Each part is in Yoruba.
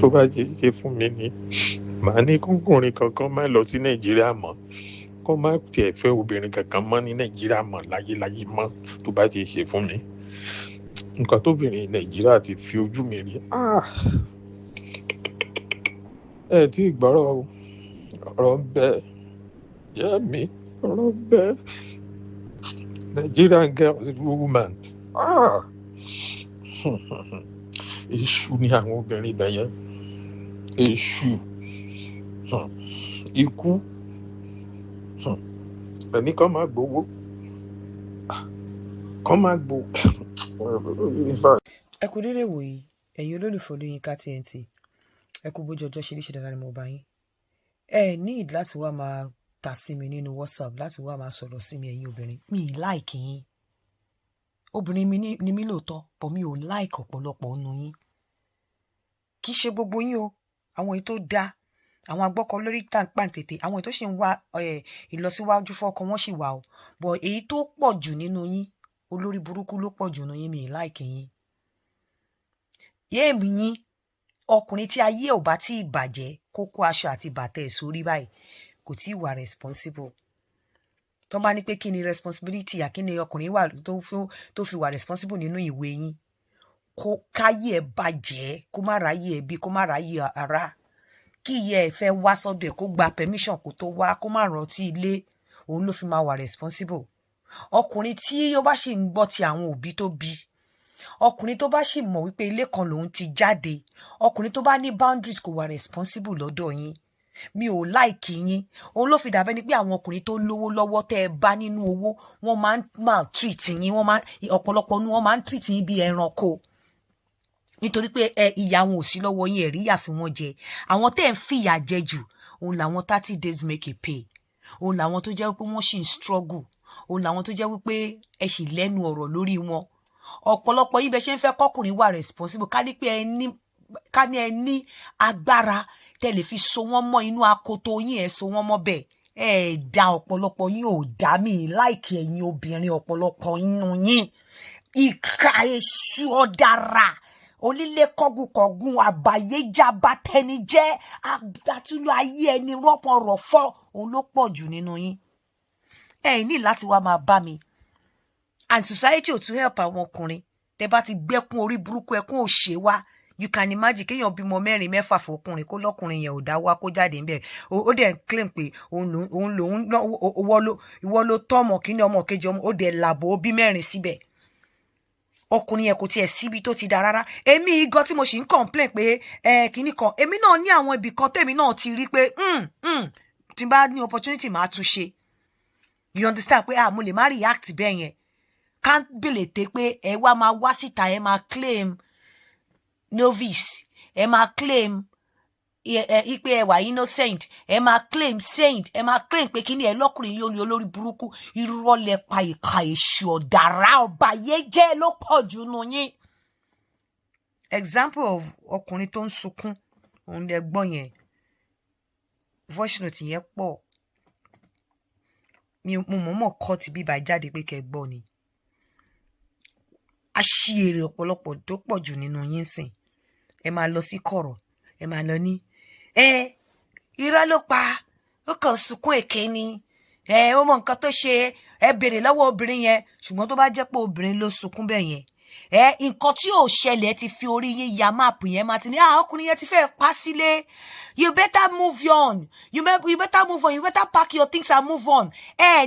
tó bá ṣe fún mi ni màá ní kọ́kùnrin kankan má lọ sí nàìjíríà mọ́, kó má tiẹ̀ fẹ́ obìnrin kankan mọ́ ní nàìjíríà mọ́ láyéláyé mọ́ tó bá ṣe fún mi. Nǹkan tóbìnrin nàìjíríà ti fi ojú mi rí, ẹ tí ì gbọ́rọ̀ ọ̀rọ̀ ń bẹ yá mi, ọ̀rọ̀ ń bẹ. Nigerian girl woman, èṣù ni àwọn obìnrin ibẹ̀ yẹn, èṣù, ikú, ẹni kan máa gbowó, kan máa gbó. Ẹ kú dédé wòyí ẹ̀yin olólùfẹ́ Olóyinka TNT, ẹ kú bójú ọjọ́ ṣe dáadáa ni mo bá yín. Ẹ ní ìdí láti wá máa tà sí mi nínú WhatsApp, láti wá máa sọ̀rọ̀ sí mi ẹ̀yin obìnrin. Mi ì láìkì yín, obìnrin mi ni mí lóòótọ́, but mi ò láìkì ọ̀pọ̀lọpọ̀ nínú yín. Kì í ṣe gbogbo yín o, àwọn èyí tó dáa, àwọn agbọ́kọ lórí pàǹtètè, àwọn èyí tó ṣì ń wá ìlọsíwájú fọ́kọ wọn ṣì wà o, but èyí tó pọ̀ jù nínú yín, olórí burúkú ló pọ̀ jù nínú yín. Mi ì láìkì yín. Yéèmí yín, ọkùnrin tí ayé ò bá tí ì bàjẹ́ kó kó aṣọ àti bàtà ẹ̀ sórí báyìí kò tí ì wà responsible. Tó bá ní pé kí ni responsibility àkíní ọkùnrin wà tó fi wà responsible nínú ìwé yín, kó káyé ẹ̀ bàjẹ́, kó má ráyè ẹbí, kó má ráyè ara, kí ìyá ẹ̀ fẹ́ wá sọ́dọ̀ ẹ̀ kó gba permission kó tó wá, kó má rántí ilé, òun ló fi máa wà responsible. Ọkùnrin tí ó bá sì ń gbọ́ ti àwọn òbí tó bí, ọkùnrin tó bá sì mọ̀ wípé ilé kan lòun ti jáde, ọkùnrin tó bá ní boundaries kò wà responsible lọ́dọ̀ yín. Mi ò láìkì yín. Òun ló fi dàbẹ́ ni pé àwọn ọkùnrin tó lówó lọ́wọ́ tẹ́ ẹ bá nínú owó, wọ́n máa ń maltreat yín, ọ̀pọ̀lọpọ̀ ní wọ́n máa ń treat yín bí ẹranko, nítorí pé ìyà wọn ò sí lọ́wọ́ yín, ẹ̀rí ìyà fi wọ́n jẹ. Àwọn tẹ́ ẹ ń fìyà jẹ jù, òun làwọn 30 days make a pay, òun làwọn tó jẹ́ wípé wọ́n sì ń struggle, òun làwọn tó jẹ́ wípé ẹ sì lẹ́nu ọ̀rọ̀ lórí wọn. Ọ̀pọ̀lọpọ̀ yín bẹ ṣe ń fẹ́ kọkùnrin wà responsible, ká ní ẹ ní agbára tẹ́ lè fi so wọ́n mọ́ inú akoto yín, ẹ so wọ́n mọ́ bẹ́ẹ̀. Ẹ dá, ọ̀pọ̀lọpọ̀ yín ò dá. Mi láìkì ẹ̀yin obìnrin, ọ̀pọ̀lọpọ̀ inú yín ìka, èṣù, ọ̀dàrà, onílé kọ́gùkọ̀gùn, àbàyéjà, bàtẹnijẹ́, àgbàtúlù ayé ẹni rọ́pọ̀ rọ̀fọ́, òun ló pọ̀ jù nínú yín. Ẹ ní láti wá máa bá mi, and society ò tún help àwọn ọkùnrin. Tẹ́ bá ti gbẹ́kún orí burúkú, ẹkún òṣè wá, you can imagine kéèyàn bímọ 4 mẹ́fà fọkùnrin kó lọ́kùnrin yẹn ò dá wá kó jáde ńbẹ̀. Ó dẹ̀ ń claim pé ìwọ ló tọ́ ọmọ kíní ọmọ kejì ọmọ, ó dẹ̀ làbò ó bí 4 síbẹ̀. Ọkùnrin yẹn kò tiẹ̀ síbi tó ti dá rárá. Èmi igọ́ tí mo sì ń complain pé kíní kan, èmi náà ní àwọn ibì kan tèmi náà ti rí pé tí n bá ní opportunity máa tún ṣe. You understand pé mo lè má react bẹ́ẹ̀ yẹn. Ká bèlè tẹ́ pé ẹ wá máa wá síta, ẹ máa claim novice, ẹ máa claim ipe ẹ wà innocent, ẹ máa claim saint, ẹ máa claim pé kíní ẹ lọ́kùnrin yóò ní olórí burúkú. Irọ́ lẹ pa, ìka, èṣù, ọ̀dàrà, ọ̀bàyéjẹ́ ló pọ̀ jù nù yín. Example of ọkùnrin tó ń sunkún, òun lẹ gbọ́ yẹn. Voice note yẹn pọ̀. Mo mọ̀ọ́mọ̀ kọ́ ti bíbá jáde pé kẹ́ gbọ́ ni. Aṣièrè ọ̀pọ̀lọpọ̀ tó pọ̀ jù nínú yín sìn. Ẹ máa lọ sí kọ̀rọ̀, ẹ máa lọ ní irọ́ ló pa, ó kàn sunkún èké ni, ó mọ nǹkan tó ṣe, ẹ béèrè lọ́wọ́ obìnrin yẹn. Ṣùgbọ́n tó bá jẹ́ pé obìnrin ló sunkún bẹ́ẹ̀ yẹn, nǹkan tí ò ṣẹlẹ̀ ti fi orí yín ya máàpù yẹn, máa ti ní ọkùnrin yẹn ti fẹ́ pa sílé, you better move on, you better move on, you better pack your things and move on.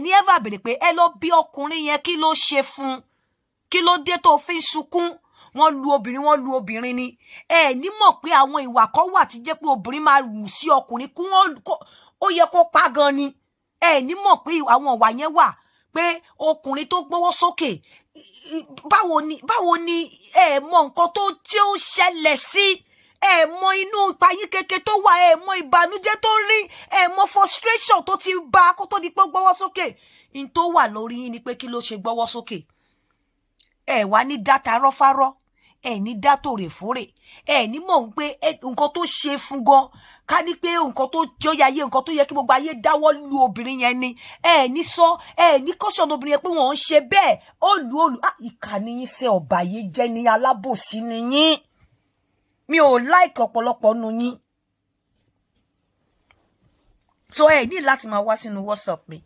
Ní ever béèrè pé ẹ lọ bí ọkùnrin yẹn kí ló ṣe fún, kí ló dé tó fi ń sunkún. Wọ́n lu obìnrin ni. Ní mọ̀ pé àwọn ìwà kan wà tí jẹ́ pé obìnrin máa wù sí ọkùnrin ó yẹ kó pa gan ni. Ní mọ̀ pé àwọn ìwà yẹn wà pé ọkùnrin tó gbọ́wọ́ sókè, báwo ni ẹ mọ̀ nǹkan tí ó ṣẹlẹ̀ sí, ẹ mọ̀ inú ìpayín kéke tó wà, ẹ mọ̀ ìbànújẹ́ tó rí, ẹ mọ̀ frustration tó ti bá kó tó di pé gbọ́wọ́ sókè. In tó wà lórí yín ni pé kí ló ṣe gbọ́wọ́ sókè. Wá ní dáta rọ́fárọ́, ní dátò rè fórè, ní mọ̀ pé nǹkan tó ṣe fún gan, ká ní pé nǹkan tó jẹ́ ayé, nǹkan tó yẹ kí gbogbo ayé dáwọ́ lu obìnrin yẹn ni. Ní sọ, ní kọ́ṣọ́n obìnrin yẹn pé wọ́n ń ṣe bẹ́ẹ̀, ìkà ni yín ṣe, ọ̀bàyéjẹ́ ni, alábòsí ni yín. mi ò like ọ̀pọ̀lọpọ̀ nu yín so ẹ ní láti máa wá sínú WhatsApp mi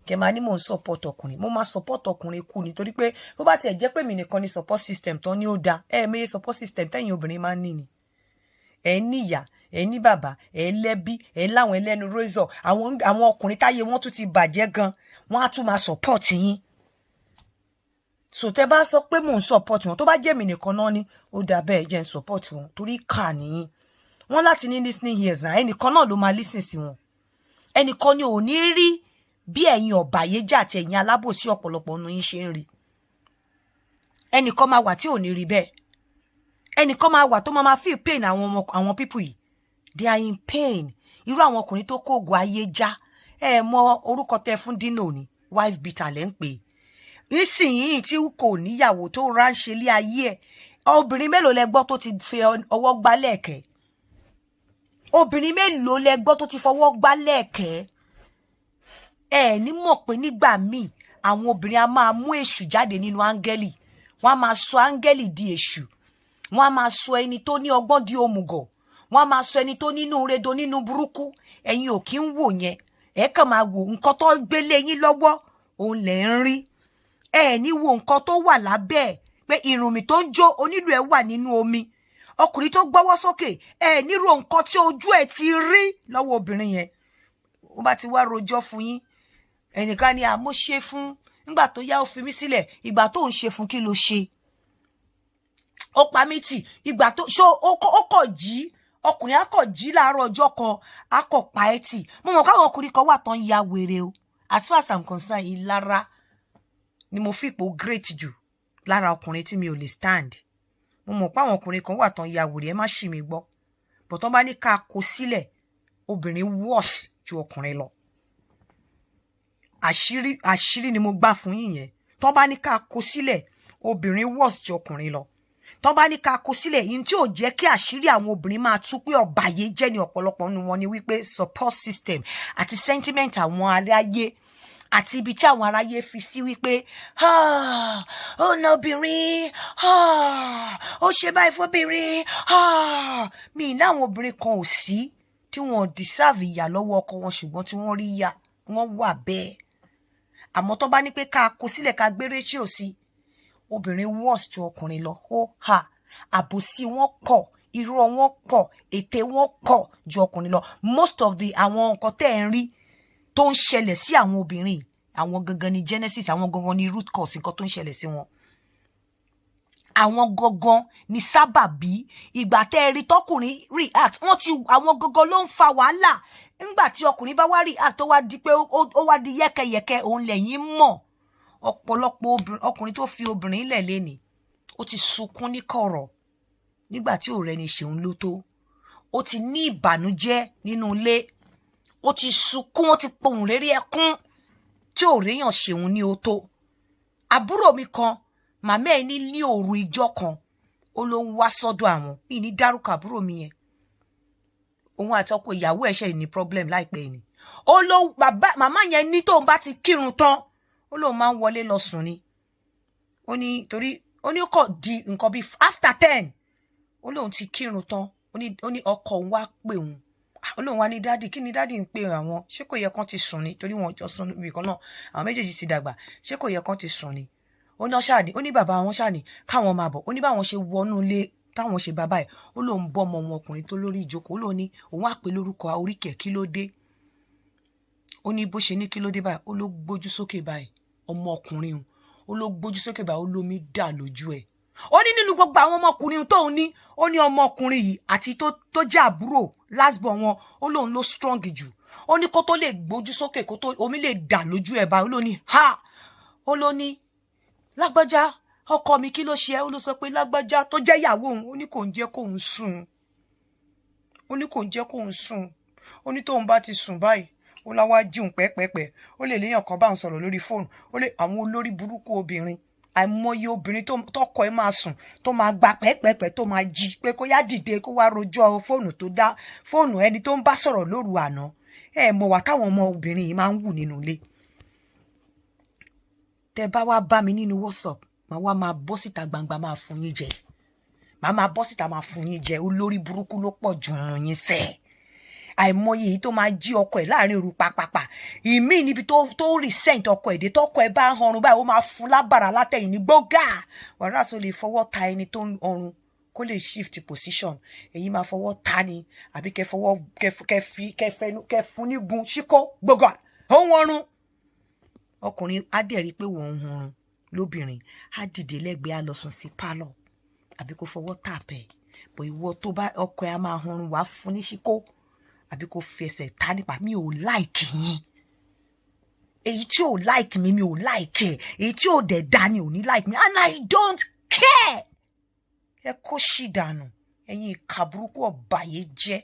kẹ máa ní mò ń support ọkùnrin mo máa support ọkùnrin kú nítorí pé bó bá tiẹ̀ jẹ́ pé mi nìkan ni support system tán ni ó da meye support system tẹ́yìn obìnrin máa ń ní ni ẹ ní ìyá ẹ ní bàbá ẹ lẹ́bí ẹ láwọn ẹlẹ́nu razor àwọn ọkùnrin táyé wọ́n tún ti bàjẹ́ gan wọ́n á tún máa support yín so tẹ́ bá sọ pé mò ń support wọn tó bá jẹ́ mi nìkan náà ni ó dà bẹ́ẹ̀ jẹ́ ń support wọn torí kà nìyí wọ́n láti ní listening ears náà ẹnìkan náà ló máa listen sí wọn ẹnìkan ni ò ní rí bí ẹ̀yin ọ̀bàyéjà àti ẹ̀yin alábòsí ọ̀pọ̀lọpọ̀ nu yín ṣe ń rí ẹnìkan máa wà tí ò ní rí bẹ́ẹ̀ ẹnìkan máa wà tó máa feel pain àwọn people yìí they are in pain irú àwọn ọkùnrin tó kóògùn ayé já mọ orúkọ tẹ fún Dino ni wife beater lẹ́ ń pè nísìnyìí tí kò níyàwó tó ránṣẹ́ lé ayé ẹ̀ obìnrin mélòó lẹ gbọ́ tó ti fi ọwọ́ gbá lẹ́ẹ̀kẹ́ obìnrin mélòó lẹ gbọ́ tó ti fọwọ́ gbá lẹ́ẹ̀kẹ́ ní mọ̀ pé nígbà míì àwọn obìnrin a máa mú èṣù jáde nínú áńgẹ́lì wọ́n á máa sọ áńgẹ́lì di èṣù wọ́n á máa sọ ẹni tó ní ọgbọ́n di òmùgọ̀ wọ́n á máa sọ ẹni tó nínú redo nínú burúkú ẹ̀yin ò kí ń wò yẹn kàn máa wò nǹkan tó gbélé yín lọ́wọ́ òun lẹ̀ ń rí ní wo nǹkan tó wà lábẹ́ pé ìrùnmí tó ń jó onílù ẹ̀ wà nínú omi ọkùnrin tó gbọ́wọ́ sókè nírò nǹkan tí ojú ẹ̀ ti rí lọ́wọ́ obìnrin yẹn ó bá ti wá rojọ́ fún yín ẹnìkan ni àmọ́ ṣe fún nígbà tó yá ó fi mí sílẹ̀ ìgbà tó ń ṣe fún kí ló ṣe ó pa mí tì ìgbà tó ṣó ó kọ̀ jí ọkùnrin á kọ̀ jí láàárọ̀ ọjọ́ kan á kọ̀ pa ẹ́ tì mo mọ̀ káwọn ọkùnrin kan wà tán ya wèrè o as far as I'm concerned ìlara ni mo fi ipò great jù lára ọkùnrin tí mi ò lè stand mo mọ̀ pé àwọn ọkùnrin kan wà tán ya wèrè ẹ má ṣì mí gbọ́ but tán bá ní ká kó sílẹ̀ obìnrin worse ju ọkùnrin lọ àṣírí ni mo gbà fún yín yẹn tán bá ní ká kó sílẹ̀ obìnrin worse ju ọkùnrin lọ tán bá ní ká kó sílẹ̀ yìí tí ò jẹ́ kí àṣírí àwọn obìnrin máa tú pé ọ̀bàyéjẹ́ ní ọ̀pọ̀lọpọ̀ nínú wọn ni wípé support system àti sentiment àwọn aráyé àti ibi tí àwọn aráyé fi sí wípé ó na obìnrin ó ṣe báyìí fóbìnrin mi ní àwọn obìnrin kan ò sí tí wọn deserve ìyà lọ́wọ́ ọkọ wọn ṣùgbọ́n tí wọ́n rí ìyà wọ́n wà bẹ́ẹ̀ àmọ́ tó bá ní pé ká kó sílẹ̀ ká gbé ratio sí obìnrin worse ju ọkùnrin lọ àbòsí wọn pọ̀ irọ́ wọn pọ̀ ète wọn pọ̀ ju ọkùnrin lọ most of the àwọn nǹkan tẹ́ ẹ̀ ń rí tó ń ṣẹlẹ̀ sí àwọn obìnrin àwọn gangan ni genesis àwọn gangan ni root cause nǹkan tó ń ṣẹlẹ̀ sí wọn àwọn gangan ni sábàbí ìgbà tẹ́ ẹ rí tọkùnrin react wọ́n ti àwọn gangan ló ń fa wàhálà nígbà tí ọkùnrin bá wá react ó wá di pé ó wá di yẹ́kẹyẹ̀kẹ òun lẹ́yìn mọ̀ ọ̀pọ̀lọpọ̀ ọkùnrin tó fi obìnrin lẹ̀ lẹ́ni ó ti sunkún ní kọ̀rọ̀ nígbà tí ọ̀rẹ́ ni ṣeun ló tó ó ti ní ìbànújẹ́ nínú ilé ó ti sunkún ó ti pohùn réré ẹkún tí ọ̀rẹ́ yàn ṣeun ní ó tó àbúrò mi kan màmá ẹ̀ ní òru ìjọ kan ó ló ń wá sọ́dọ̀ àwọn mi ní dárúkọ àbúrò mi yẹn òun àti ọkọ ìyàwó ẹ̀ ṣe ní problem láìpẹ́ ni ó ló màmá yẹn ní tóun bá ti kírun tán ó lóun máa ń wọlé lọ sùn ni ó ní torí ó ní kò di nǹkan bíi after 10 ó lóun ti kírun tán ó ní ọkọ òun wá pè òun ó lóun wá ní dádì kí ni dádì ń pè àwọn ṣé kò yẹ kán ti sùn ni torí wọn jọ sùn níbi kan náà àwọn méjèèjì ti dàgbà ṣé kò yẹ kán ti sùn ni ó ní ṣáàní ó ní bàbá wọn ṣáàní káwọn máa bọ̀ ó ní báwọn ṣe wọnú ilé táwọn ṣe bàbá ẹ̀ ó lóun bọ́ ọmọ wọn ọkùnrin tó lórí ìjókòó ó lóun ní òun á pè lórúkọ oríkẹ̀ kí ló dé ó ní bó ṣe ní kí ló dé báyìí ó ló gbójú sókè báyìí ọmọ ọkùnrin ó ló gbójú sókè báyìí ó lómi dà lójú ẹ̀ ó ní nínú gbogbo àwọn ọmọkùnrin tóun ní ó ní ọmọkùnrin yìí àti tó jẹ́ àbúrò last born wọn ó lóun ló strong jù ó ní kó tó lè gbójú sókè kó tó omi lè dà lójú ẹ̀ báyìí ó ló ní ó ló ní lágbájá ọkọ mi kí ló ṣe ẹ́ ó ló sọ pé lágbájá tó jẹ́ ìyàwó òun ó ní kò ń jẹ́ kóun sùn ó ní kò ń jẹ́ kóun sùn ó ní tóun bá ti sùn báyìí ó láwá jíun pẹ́pẹ́pẹ́ ó lè léèyàn kan bá ń sọ̀rọ̀ lórí fóònù ó lè àwọn olórí burúkú obìnrin àìmọye obìnrin tọkọ ẹ máa sùn tó máa gba pẹ́pẹ́pẹ́ tó máa jí pé kó yá dìde kó wá rojọ́ fóònù tó dá fóònù ẹni tó ń bá sọ̀rọ̀ lóru àná mọ̀ wá táwọn ọmọ obìnrin yìí máa ń wù nínú ilé tẹ́ bá wá bá mi nínú WhatsApp máa wá máa bọ́ síta gbangba máa fún yín jẹ màá máa bọ́ síta máa fún yín jẹ olórí burúkú ló pọ̀ jù yín sẹ́ẹ̀ àìmọye èyí tó máa jí ọkọ ẹ̀ láàrin òru pàpàpà ìmí níbi tó resent ọkọ ẹ̀ dé tọkọ ẹ̀ bá ń ọrùn báyìí ó máa fún lábàrà látẹ̀yìn ní gbógà wàrà tó lè fọwọ́ ta ẹni tó ń ọrùn kó lè shift position èyí máa fọwọ́ ta ni àbí kẹ fún nígun ṣíkó gbógà ó ń ọrùn ọkùnrin á dẹ̀ rí pé wọ́n ń ọrùn lóbìnrin á dìde lẹ́gbẹ̀ẹ́ á lọ sùn sí pálọ̀ àbí kó fọwọ́ tàpẹ̀ bọ̀ ìwọ tó bá ọkọ ẹ̀ á máa ọrùn wá fún ní ṣíkó àbí kò fi ẹsẹ̀ ta nípa mi ò like yín èyí tí ò like mi ò like ẹ̀ èyí tí ò dẹ̀ dá ni ò ní like me and I don't care ẹ kó ṣì dànù ẹ̀yin ìka burúkú ọ̀bàyéjẹ́